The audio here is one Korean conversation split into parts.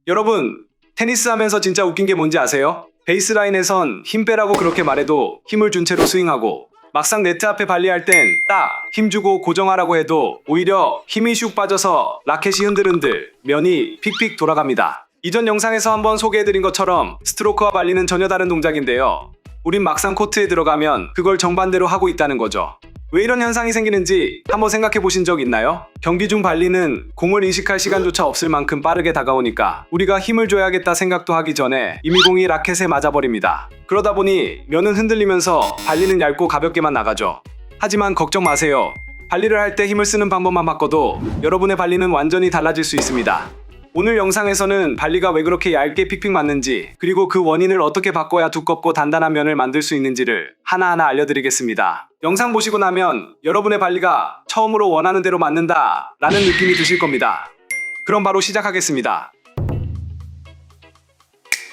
여러분, 테니스 하면서 진짜 웃긴 게 뭔지 아세요? 베이스라인에선 힘 빼라고 그렇게 말해도 힘을 준 채로 스윙하고 막상 네트 앞에 발리할 땐 딱 힘주고 고정하라고 해도 오히려 힘이 슉 빠져서 라켓이 흔들흔들 면이 픽픽 돌아갑니다. 이전 영상에서 한번 소개해드린 것처럼 스트로크와 발리는 전혀 다른 동작인데요. 우린 막상 코트에 들어가면 그걸 정반대로 하고 있다는 거죠. 왜 이런 현상이 생기는지 한번 생각해 보신 적 있나요? 경기 중 발리는 공을 인식할 시간조차 없을 만큼 빠르게 다가오니까 우리가 힘을 줘야겠다 생각도 하기 전에 이미 공이 라켓에 맞아버립니다. 그러다 보니 면은 흔들리면서 발리는 얇고 가볍게만 나가죠. 하지만 걱정 마세요. 발리를 할 때 힘을 쓰는 방법만 바꿔도 여러분의 발리는 완전히 달라질 수 있습니다. 오늘 영상에서는 발리가 왜 그렇게 얇게 픽픽 맞는지, 그리고 그 원인을 어떻게 바꿔야 두껍고 단단한 면을 만들 수 있는지를 하나하나 알려드리겠습니다. 영상 보시고 나면 여러분의 발리가 처음으로 원하는 대로 맞는다 라는 느낌이 드실 겁니다. 그럼 바로 시작하겠습니다.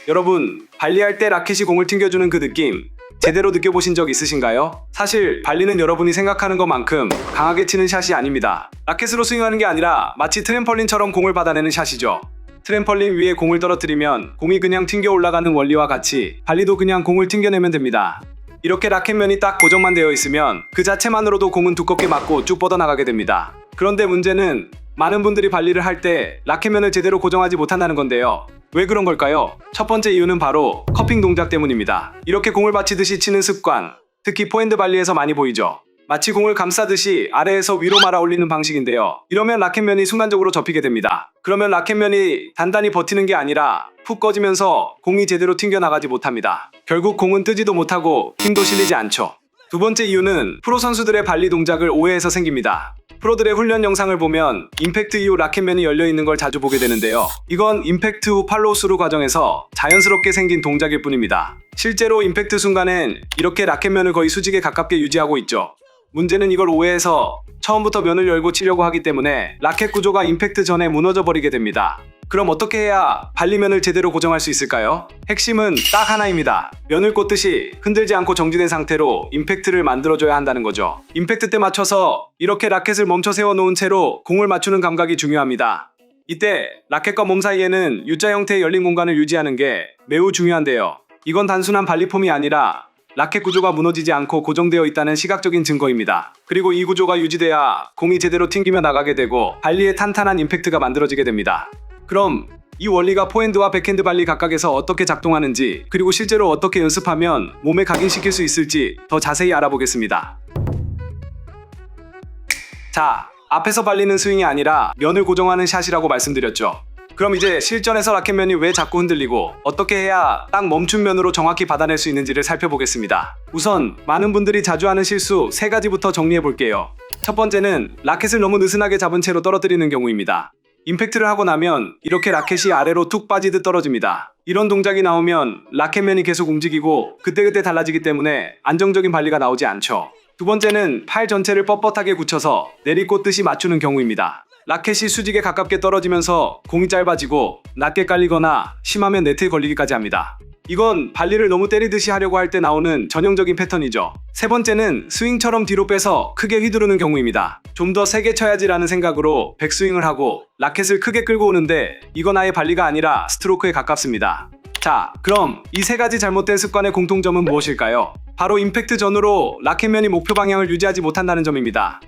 여러분, 발리할 때 라켓이 공을 튕겨주는 그 느낌 제대로 느껴보신 적 있으신가요? 사실 발리는 여러분이 생각하는 것만큼 강하게 치는 샷이 아닙니다. 라켓으로 스윙하는 게 아니라 마치 트램펄린처럼 공을 받아내는 샷이죠. 트램펄린 위에 공을 떨어뜨리면 공이 그냥 튕겨 올라가는 원리와 같이 발리도 그냥 공을 튕겨내면 됩니다. 이렇게 라켓면이 딱 고정만 되어 있으면 그 자체만으로도 공은 두껍게 맞고 쭉 뻗어나가게 됩니다. 그런데 문제는 많은 분들이 발리를 할 때 라켓면을 제대로 고정하지 못한다는 건데요. 왜 그런 걸까요? 첫 번째 이유는 바로 커핑 동작 때문입니다. 이렇게 공을 받치듯이 치는 습관, 특히 포핸드 발리에서 많이 보이죠. 마치 공을 감싸듯이 아래에서 위로 말아 올리는 방식인데요. 이러면 라켓면이 순간적으로 접히게 됩니다. 그러면 라켓면이 단단히 버티는 게 아니라 푹 꺼지면서 공이 제대로 튕겨나가지 못합니다. 결국 공은 뜨지도 못하고 힘도 실리지 않죠. 두 번째 이유는 프로 선수들의 발리 동작을 오해해서 생깁니다. 프로들의 훈련 영상을 보면 임팩트 이후 라켓면이 열려있는 걸 자주 보게 되는데요. 이건 임팩트 후 팔로우 스루 과정에서 자연스럽게 생긴 동작일 뿐입니다. 실제로 임팩트 순간엔 이렇게 라켓면을 거의 수직에 가깝게 유지하고 있죠. 문제는 이걸 오해해서 처음부터 면을 열고 치려고 하기 때문에 라켓 구조가 임팩트 전에 무너져 버리게 됩니다. 그럼 어떻게 해야 발리면을 제대로 고정할 수 있을까요? 핵심은 딱 하나입니다. 면을 꽂듯이 흔들지 않고 정지된 상태로 임팩트를 만들어줘야 한다는 거죠. 임팩트 때 맞춰서 이렇게 라켓을 멈춰 세워놓은 채로 공을 맞추는 감각이 중요합니다. 이때 라켓과 몸 사이에는 U자 형태의 열린 공간을 유지하는 게 매우 중요한데요. 이건 단순한 발리폼이 아니라 라켓 구조가 무너지지 않고 고정되어 있다는 시각적인 증거입니다. 그리고 이 구조가 유지돼야 공이 제대로 튕기며 나가게 되고 발리에 탄탄한 임팩트가 만들어지게 됩니다. 그럼 이 원리가 포핸드와 백핸드 발리 각각에서 어떻게 작동하는지, 그리고 실제로 어떻게 연습하면 몸에 각인시킬 수 있을지 더 자세히 알아보겠습니다. 자, 앞에서 발리는 스윙이 아니라 면을 고정하는 샷이라고 말씀드렸죠. 그럼 이제 실전에서 라켓면이 왜 자꾸 흔들리고 어떻게 해야 딱 멈춘 면으로 정확히 받아낼 수 있는지를 살펴보겠습니다. 우선 많은 분들이 자주 하는 실수 3가지부터 정리해 볼게요. 첫 번째는 라켓을 너무 느슨하게 잡은 채로 떨어뜨리는 경우입니다. 임팩트를 하고 나면 이렇게 라켓이 아래로 툭 빠지듯 떨어집니다. 이런 동작이 나오면 라켓면이 계속 움직이고 그때그때 달라지기 때문에 안정적인 발리가 나오지 않죠. 두 번째는 팔 전체를 뻣뻣하게 굳혀서 내리꽂듯이 맞추는 경우입니다. 라켓이 수직에 가깝게 떨어지면서 공이 짧아지고 낮게 깔리거나 심하면 네트에 걸리기까지 합니다. 이건 발리를 너무 때리듯이 하려고 할 때 나오는 전형적인 패턴이죠. 세 번째는 스윙처럼 뒤로 빼서 크게 휘두르는 경우입니다. 좀 더 세게 쳐야지라는 생각으로 백스윙을 하고 라켓을 크게 끌고 오는데 이건 아예 발리가 아니라 스트로크에 가깝습니다. 자, 그럼 이 3가지 잘못된 습관의 공통점은 무엇일까요? 바로 임팩트 전후로 라켓면이 목표 방향을 유지하지 못한다는 점입니다.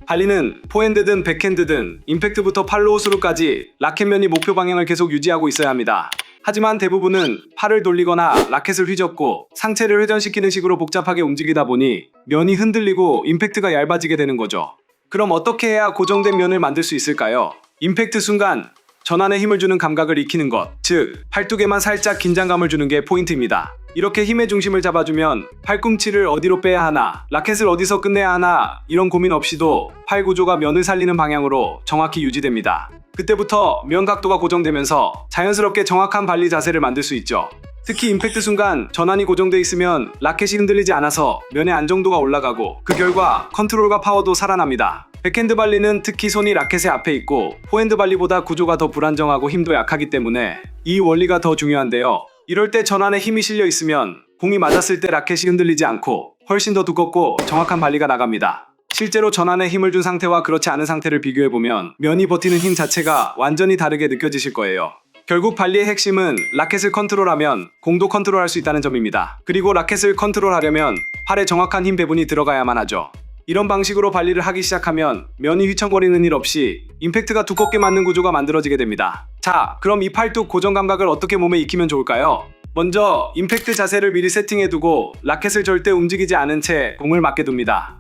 발리는 포핸드든 백핸드든 임팩트부터 팔로우 스루까지 라켓면이 목표 방향을 계속 유지하고 있어야 합니다. 하지만 대부분은 팔을 돌리거나 라켓을 휘젓고 상체를 회전시키는 식으로 복잡하게 움직이다 보니 면이 흔들리고 임팩트가 얇아지게 되는 거죠. 그럼 어떻게 해야 고정된 면을 만들 수 있을까요? 임팩트 순간 전환에 힘을 주는 감각을 익히는 것, 즉 팔뚝에만 살짝 긴장감을 주는 게 포인트입니다. 이렇게 힘의 중심을 잡아주면 팔꿈치를 어디로 빼야 하나, 라켓을 어디서 끝내야 하나 이런 고민 없이도 팔 구조가 면을 살리는 방향으로 정확히 유지됩니다. 그때부터 면 각도가 고정되면서 자연스럽게 정확한 발리 자세를 만들 수 있죠. 특히 임팩트 순간 전환이 고정돼 있으면 라켓이 흔들리지 않아서 면의 안정도가 올라가고 그 결과 컨트롤과 파워도 살아납니다. 백핸드 발리는 특히 손이 라켓의 앞에 있고 포핸드 발리보다 구조가 더 불안정하고 힘도 약하기 때문에 이 원리가 더 중요한데요. 이럴 때 전환에 힘이 실려 있으면 공이 맞았을 때 라켓이 흔들리지 않고 훨씬 더 두껍고 정확한 발리가 나갑니다. 실제로 전환에 힘을 준 상태와 그렇지 않은 상태를 비교해보면 면이 버티는 힘 자체가 완전히 다르게 느껴지실 거예요. 결국 발리의 핵심은 라켓을 컨트롤하면 공도 컨트롤할 수 있다는 점입니다. 그리고 라켓을 컨트롤하려면 팔에 정확한 힘 배분이 들어가야만 하죠. 이런 방식으로 발리를 하기 시작하면 면이 휘청거리는 일 없이 임팩트가 두껍게 맞는 구조가 만들어지게 됩니다. 자, 그럼 이 팔뚝 고정 감각을 어떻게 몸에 익히면 좋을까요? 먼저 임팩트 자세를 미리 세팅해두고 라켓을 절대 움직이지 않은 채 공을 맞게 둡니다.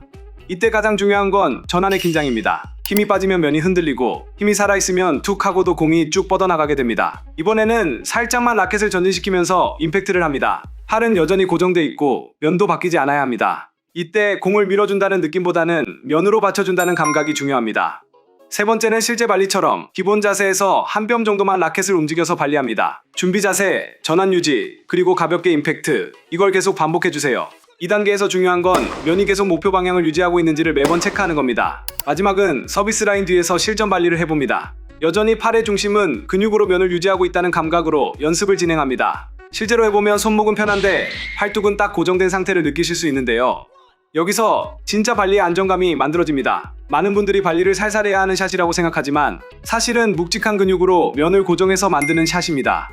이때 가장 중요한 건 전환의 긴장입니다. 힘이 빠지면 면이 흔들리고 힘이 살아있으면 툭 하고도 공이 쭉 뻗어나가게 됩니다. 이번에는 살짝만 라켓을 전진시키면서 임팩트를 합니다. 팔은 여전히 고정돼 있고 면도 바뀌지 않아야 합니다. 이때 공을 밀어준다는 느낌보다는 면으로 받쳐준다는 감각이 중요합니다. 세 번째는 실제 발리처럼 기본 자세에서 한 뼘 정도만 라켓을 움직여서 발리합니다. 준비 자세, 전환 유지, 그리고 가볍게 임팩트, 이걸 계속 반복해주세요. 2단계에서 중요한 건 면이 계속 목표 방향을 유지하고 있는지를 매번 체크하는 겁니다. 마지막은 서비스 라인 뒤에서 실전 발리를 해봅니다. 여전히 팔의 중심은 근육으로 면을 유지하고 있다는 감각으로 연습을 진행합니다. 실제로 해보면 손목은 편한데 팔뚝은 딱 고정된 상태를 느끼실 수 있는데요. 여기서 진짜 발리의 안정감이 만들어집니다. 많은 분들이 발리를 살살 해야 하는 샷이라고 생각하지만 사실은 묵직한 근육으로 면을 고정해서 만드는 샷입니다.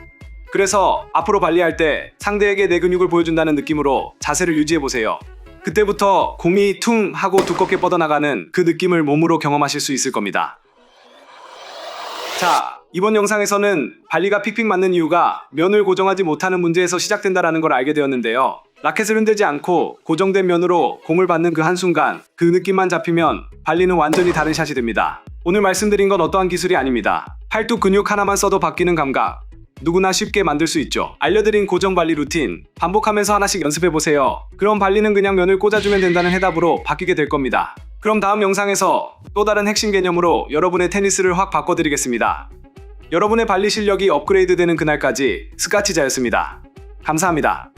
그래서 앞으로 발리할 때 상대에게 내 근육을 보여준다는 느낌으로 자세를 유지해보세요. 그때부터 공이 퉁 하고 두껍게 뻗어나가는 그 느낌을 몸으로 경험하실 수 있을 겁니다. 자, 이번 영상에서는 발리가 픽픽 맞는 이유가 면을 고정하지 못하는 문제에서 시작된다는 걸 알게 되었는데요. 라켓을 흔들지 않고 고정된 면으로 공을 받는 그 한순간 그 느낌만 잡히면 발리는 완전히 다른 샷이 됩니다. 오늘 말씀드린 건 어떠한 기술이 아닙니다. 팔뚝 근육 하나만 써도 바뀌는 감각, 누구나 쉽게 만들 수 있죠. 알려드린 고정 발리 루틴 반복하면서 하나씩 연습해보세요. 그럼 발리는 그냥 면을 꽂아주면 된다는 해답으로 바뀌게 될 겁니다. 그럼 다음 영상에서 또 다른 핵심 개념으로 여러분의 테니스를 확 바꿔드리겠습니다. 여러분의 발리 실력이 업그레이드 되는 그날까지 스카치자였습니다. 감사합니다.